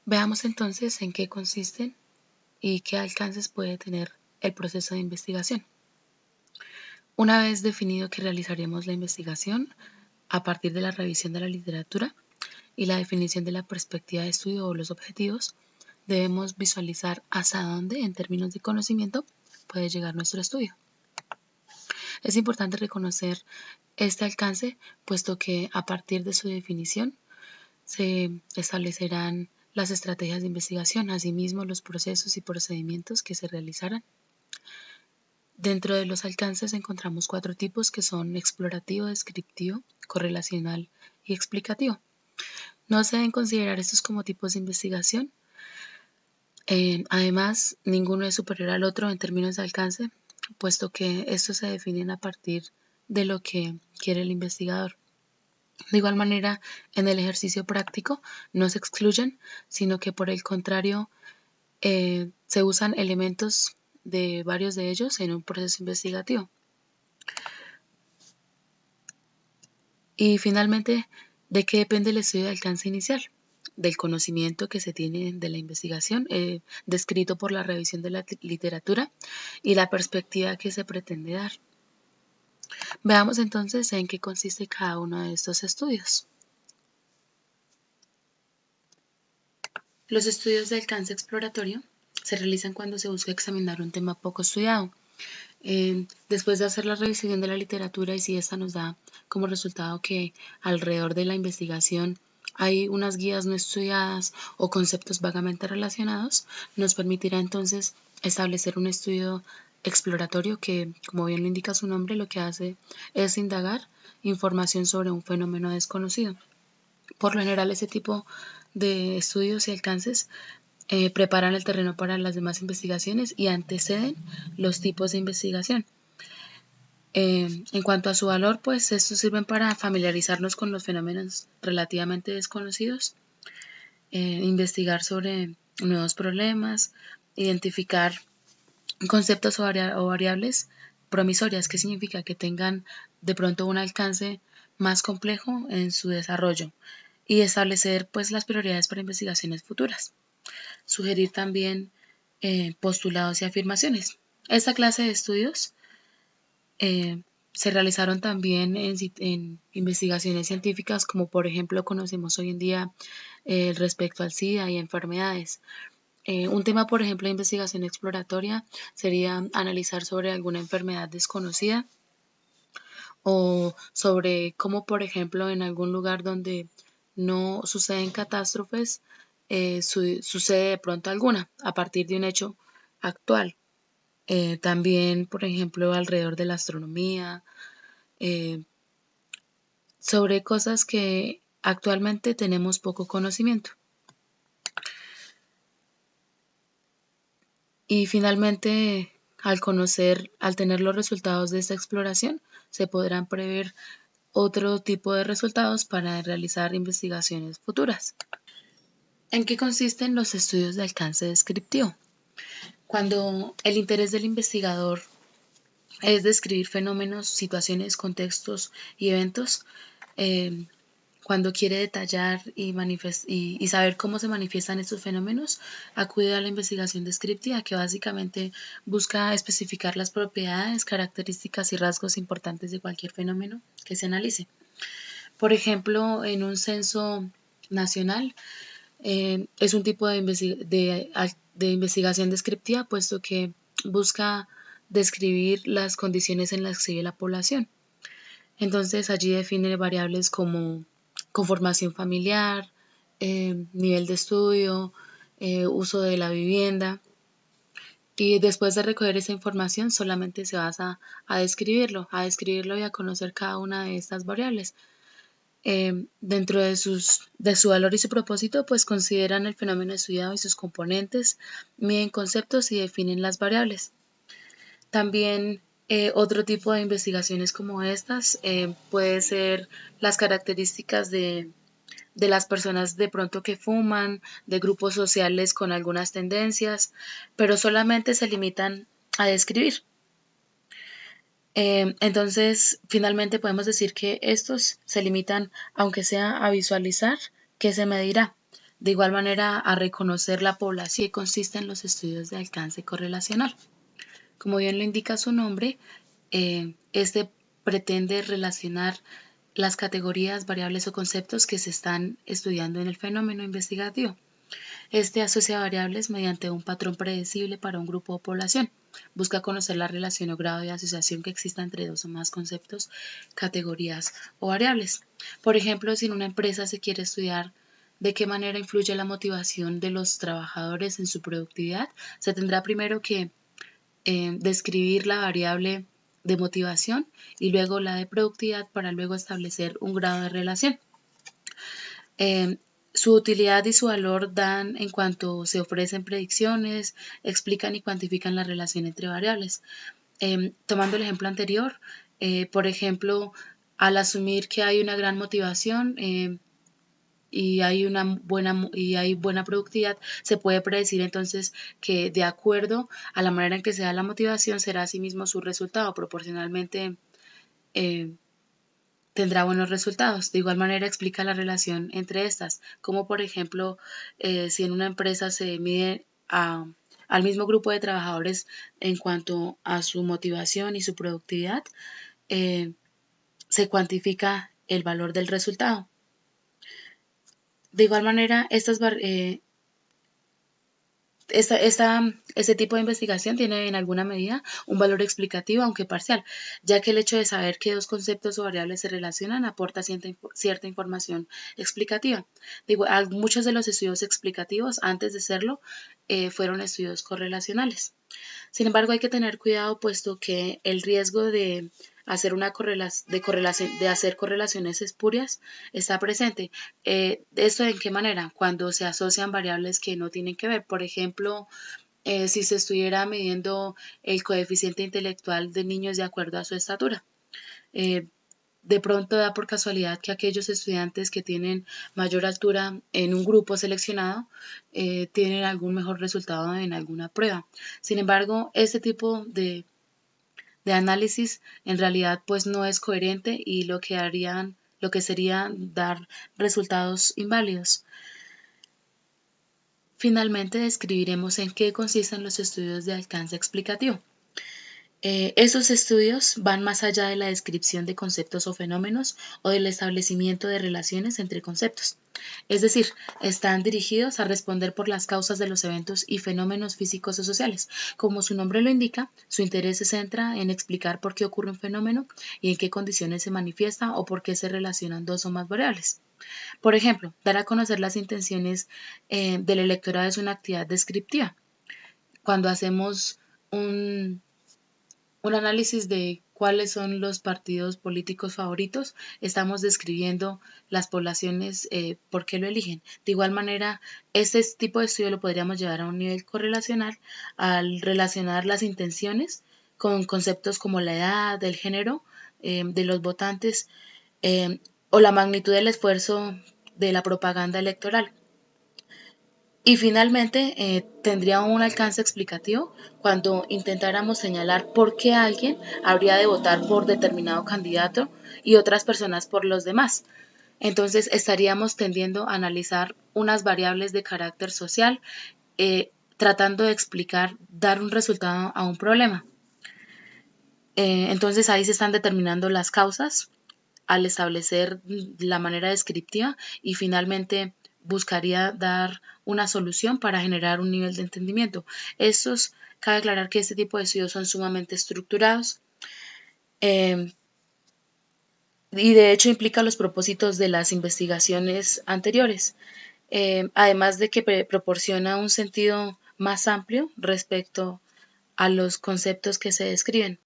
Veamos entonces en qué consisten y qué alcances puede tener el proceso de investigación. Una vez definido que realizaremos la investigación a partir de la revisión de la literatura y la definición de la perspectiva de estudio o los objetivos, debemos visualizar hasta dónde, en términos de conocimiento, puede llegar nuestro estudio. Es importante reconocer este alcance, puesto que a partir de su definición se establecerán las estrategias de investigación, asimismo los procesos y procedimientos que se realizarán. Dentro de los alcances encontramos 4 tipos que son explorativo, descriptivo, correlacional y explicativo. No se deben considerar estos como tipos de investigación. Además, ninguno es superior al otro en términos de alcance, puesto que estos se definen a partir de lo que quiere el investigador. De igual manera, en el ejercicio práctico no se excluyen, sino que por el contrario se usan elementos de varios de ellos en un proceso investigativo. Y finalmente, ¿de qué depende el estudio de alcance inicial? Del conocimiento que se tiene de la investigación, descrito por la revisión de la literatura y la perspectiva que se pretende dar. Veamos entonces en qué consiste cada uno de estos estudios. Los estudios de alcance exploratorio se realizan cuando se busca examinar un tema poco estudiado. Después de hacer la revisión de la literatura y si esta nos da como resultado que alrededor de la investigación hay unas guías no estudiadas o conceptos vagamente relacionados, nos permitirá entonces establecer un estudio exploratorio que, como bien lo indica su nombre, lo que hace es indagar información sobre un fenómeno desconocido. Por lo general, ese tipo de estudios y alcances preparan el terreno para las demás investigaciones y anteceden los tipos de investigación. En cuanto a su valor, pues estos sirven para familiarizarnos con los fenómenos relativamente desconocidos, investigar sobre nuevos problemas, identificar conceptos o variables promisorias, que significa que tengan de pronto un alcance más complejo en su desarrollo y establecer pues las prioridades para investigaciones futuras. Sugerir también postulados y afirmaciones. Esta clase de estudios se realizaron también en investigaciones científicas, como por ejemplo conocemos hoy en día respecto al SIDA y enfermedades. Un tema, por ejemplo, de investigación exploratoria sería analizar sobre alguna enfermedad desconocida o sobre cómo, por ejemplo, en algún lugar donde no suceden catástrofes, sucede de pronto alguna a partir de un hecho actual. También, por ejemplo, alrededor de la astronomía, sobre cosas que actualmente tenemos poco conocimiento. Y finalmente, al tener los resultados de esta exploración, se podrán prever otro tipo de resultados para realizar investigaciones futuras. ¿En qué consisten los estudios de alcance descriptivo? Cuando el interés del investigador es describir fenómenos, situaciones, contextos y eventos, cuando quiere detallar y saber cómo se manifiestan estos fenómenos, acude a la investigación descriptiva, que básicamente busca especificar las propiedades, características y rasgos importantes de cualquier fenómeno que se analice. Por ejemplo, en un censo nacional, es un tipo de investigación descriptiva, puesto que busca describir las condiciones en las que vive la población. Entonces allí define variables como conformación familiar, nivel de estudio, uso de la vivienda. Y después de recoger esa información solamente se basa a describirlo y a conocer cada una de estas variables. Dentro de su valor y su propósito, pues consideran el fenómeno estudiado y sus componentes, miden conceptos y definen las variables. También otro tipo de investigaciones como estas puede ser las características de las personas de pronto que fuman, de grupos sociales con algunas tendencias, pero solamente se limitan a describir. Entonces, finalmente podemos decir que estos se limitan, aunque sea a visualizar qué se medirá. De igual manera, a reconocer la población que consiste en los estudios de alcance correlacional. Como bien lo indica su nombre, este pretende relacionar las categorías, variables o conceptos que se están estudiando en el fenómeno investigativo. Este asocia variables mediante un patrón predecible para un grupo o población. Busca conocer la relación o grado de asociación que exista entre dos o más conceptos, categorías o variables. Por ejemplo, si en una empresa se quiere estudiar de qué manera influye la motivación de los trabajadores en su productividad, se tendrá primero que describir la variable de motivación y luego la de productividad para luego establecer un grado de relación. Su utilidad y su valor dan en cuanto se ofrecen predicciones, explican y cuantifican la relación entre variables. Tomando el ejemplo anterior, por ejemplo, al asumir que hay una gran motivación y hay buena productividad, se puede predecir entonces que de acuerdo a la manera en que se da la motivación será asimismo su resultado, proporcionalmente tendrá buenos resultados. De igual manera explica la relación entre estas, como por ejemplo si en una empresa se mide al mismo grupo de trabajadores en cuanto a su motivación y su productividad, se cuantifica el valor del resultado. De igual manera, este tipo de investigación tiene en alguna medida un valor explicativo, aunque parcial, ya que el hecho de saber que dos conceptos o variables se relacionan aporta cierta información explicativa. Muchos de los estudios explicativos, antes de serlo, fueron estudios correlacionales. Sin embargo, hay que tener cuidado puesto que el riesgo de hacer correlaciones espurias está presente. ¿Esto en qué manera? Cuando se asocian variables que no tienen que ver. Por ejemplo, si se estuviera midiendo el coeficiente intelectual de niños de acuerdo a su estatura. De pronto da por casualidad que aquellos estudiantes que tienen mayor altura en un grupo seleccionado tienen algún mejor resultado en alguna prueba. Sin embargo, este tipo de análisis en realidad pues no es coherente y lo que sería dar resultados inválidos. Finalmente describiremos en qué consisten los estudios de alcance explicativo. Esos estudios van más allá de la descripción de conceptos o fenómenos o del establecimiento de relaciones entre conceptos. Es decir, están dirigidos a responder por las causas de los eventos y fenómenos físicos o sociales. Como su nombre lo indica, su interés se centra en explicar por qué ocurre un fenómeno y en qué condiciones se manifiesta o por qué se relacionan dos o más variables. Por ejemplo, dar a conocer las intenciones del electorado es una actividad descriptiva. Cuando hacemos un análisis de cuáles son los partidos políticos favoritos, estamos describiendo las poblaciones, por qué lo eligen. De igual manera, este tipo de estudio lo podríamos llevar a un nivel correlacional al relacionar las intenciones con conceptos como la edad, el género de los votantes o la magnitud del esfuerzo de la propaganda electoral. Y finalmente, tendría un alcance explicativo cuando intentáramos señalar por qué alguien habría de votar por determinado candidato y otras personas por los demás. Entonces estaríamos tendiendo a analizar unas variables de carácter social, tratando de explicar, dar un resultado a un problema. Entonces ahí se están determinando las causas al establecer la manera descriptiva y finalmente buscaría dar una solución para generar un nivel de entendimiento. Cabe aclarar que este tipo de estudios son sumamente estructurados y de hecho implica los propósitos de las investigaciones anteriores, además de que proporciona un sentido más amplio respecto a los conceptos que se describen.